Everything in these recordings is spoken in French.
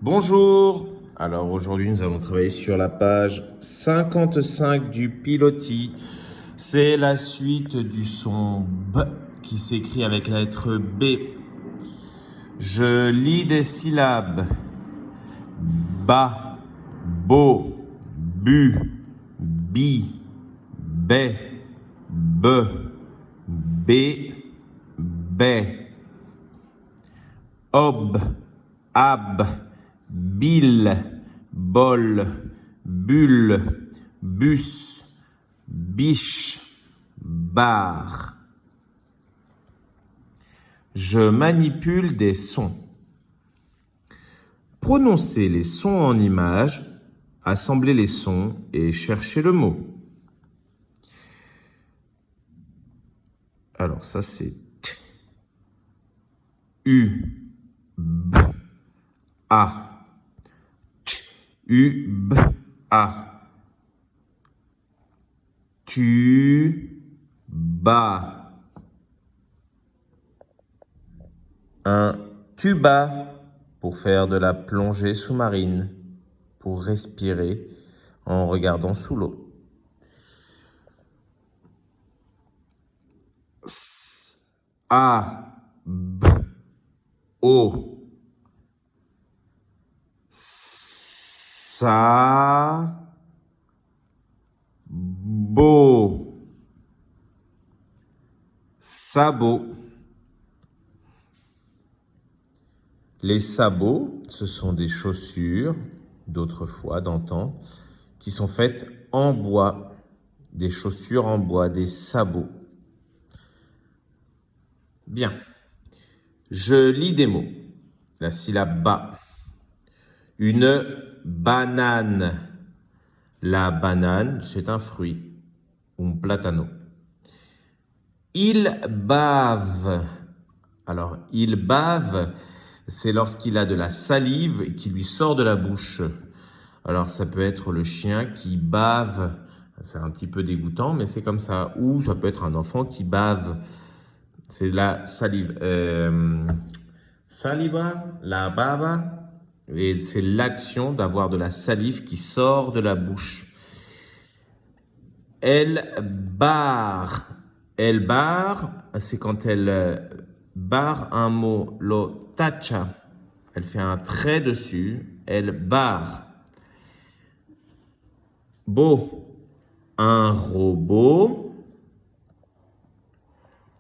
Bonjour. Alors aujourd'hui nous allons travailler sur la page 55 du Piloti. C'est la suite du son B qui s'écrit avec la lettre B. Je lis des syllabes. Ba, bo, bu, bi, be, be, bé, bé. Ob, ab, bil, bol, bulle, bus, biche, bar. Je manipule des sons. Prononcez les sons en images, assemblez les sons et cherchez le mot. Alors ça c'est T, U, B, A, T, U, B, A. Tu, bas. Un tuba pour faire de la plongée sous-marine, pour respirer en regardant sous l'eau. S, A, B, O. Sa, bo. Sabot. Les sabots, ce sont des chaussures d'autrefois, d'antan, qui sont faites en bois. Des chaussures en bois, des sabots. Bien. Je lis des mots. La syllabe ba. Une banane. La banane, c'est un fruit. Un platano. Il bave. Alors, il bave, c'est lorsqu'il a de la salive qui lui sort de la bouche. Alors, ça peut être le chien qui bave. C'est un petit peu dégoûtant, mais c'est comme ça. Ou ça peut être un enfant qui bave. C'est la salive. Saliva, la bava. Et c'est l'action d'avoir de la salive qui sort de la bouche. Elle barre. Elle barre, c'est quand elle barre un mot, lo tacha. Elle fait un trait dessus. Elle barre. Beau. Un robot,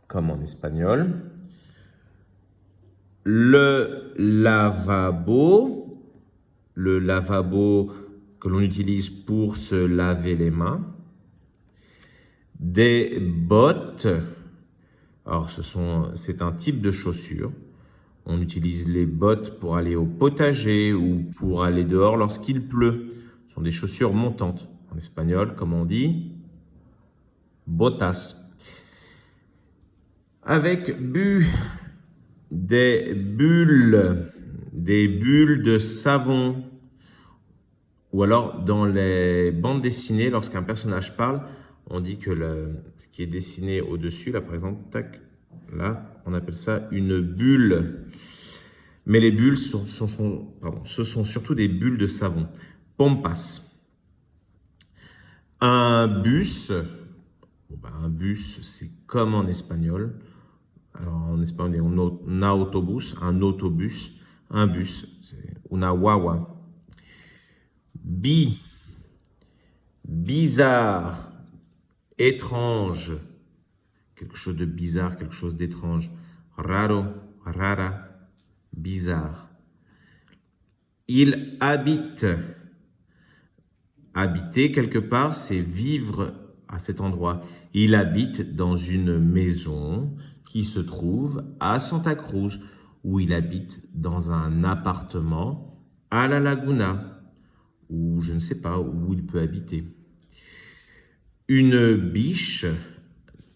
comme en espagnol. Le lavabo que l'on utilise pour se laver les mains. Des bottes, alors c'est un type de chaussure. On utilise les bottes pour aller au potager ou pour aller dehors lorsqu'il pleut. Ce sont des chaussures montantes. En espagnol, comme on dit, botas. Avec bu, des bulles de savon. Ou alors, dans les bandes dessinées, lorsqu'un personnage parle, on dit que ce qui est dessiné au-dessus, là par exemple, tac, là, on appelle ça une bulle. Mais les bulles, ce sont surtout des bulles de savon. Pompas. Un bus, un bus, c'est comme en espagnol. Alors en espagnol, on dit un autobus, un autobus, un bus, c'est una guagua. Bizarre, étrange, quelque chose de bizarre, quelque chose d'étrange. Raro, rara, bizarre. Il habite. Habiter quelque part, c'est vivre à cet endroit. Il habite dans une maison qui se trouve à Santa Cruz, ou il habite dans un appartement à La Laguna, ou je ne sais pas où il peut habiter. Une biche,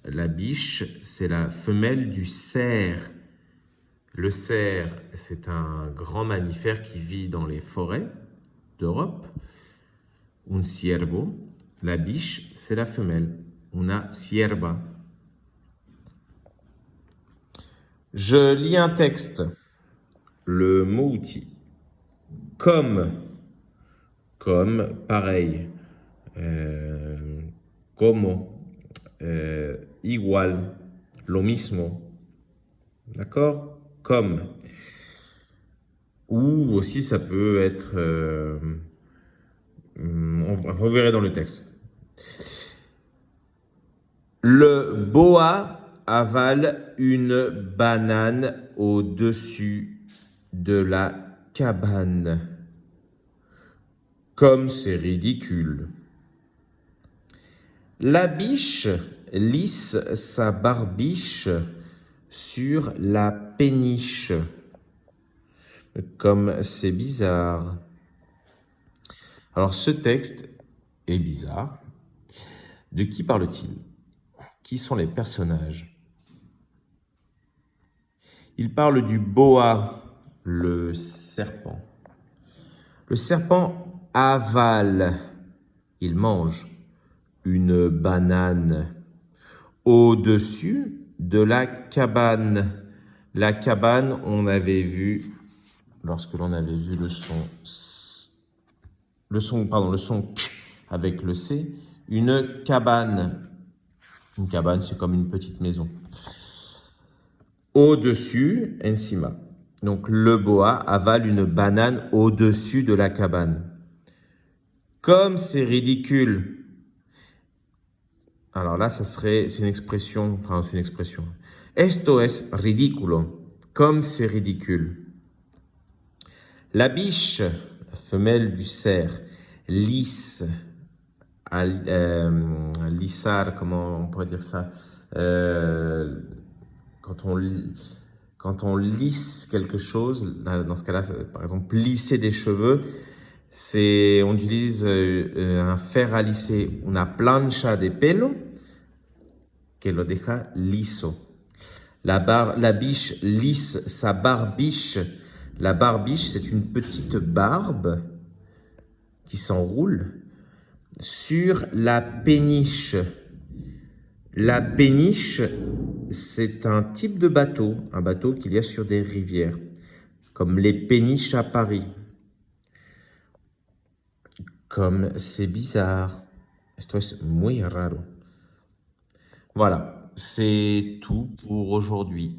la biche, c'est la femelle du cerf. Le cerf, c'est un grand mammifère qui vit dans les forêts d'Europe. Un ciervo, la biche, c'est la femelle. Una cierva. Je lis un texte. Le mot outil. comme, pareil, como, igual, lo mismo, d'accord? Comme. Ou aussi ça peut être, vous verrez dans le texte. Le boa avale une banane au-dessus de la cabane. Comme c'est ridicule. La biche lisse sa barbiche sur la péniche. Comme c'est bizarre. Alors ce texte est bizarre. De qui parle-t-il? Qui sont les personnages? Il parle du boa, le serpent. Le serpent avale, il mange une banane au-dessus de la cabane. La cabane, on avait vu, lorsque l'on avait vu le son k avec le C, une cabane. Une cabane, c'est comme une petite maison. Au-dessus, encima. Donc, le boa avale une banane au-dessus de la cabane. Comme c'est ridicule. Alors là, c'est une expression. Esto es ridículo. Comme c'est ridicule. La biche, la femelle du cerf, lisse. Lissar, comment on pourrait dire ça? Quand on lisse quelque chose, dans ce cas-là, par exemple, lisser des cheveux, on utilise un fer à lisser, una plancha de pelo, que lo deja liso. La biche lisse sa barbiche. La barbiche, c'est une petite barbe qui s'enroule sur la péniche. La péniche, c'est un type de bateau, un bateau qu'il y a sur des rivières, comme les péniches à Paris. Comme c'est bizarre. Esto es muy raro. Voilà, c'est tout pour aujourd'hui.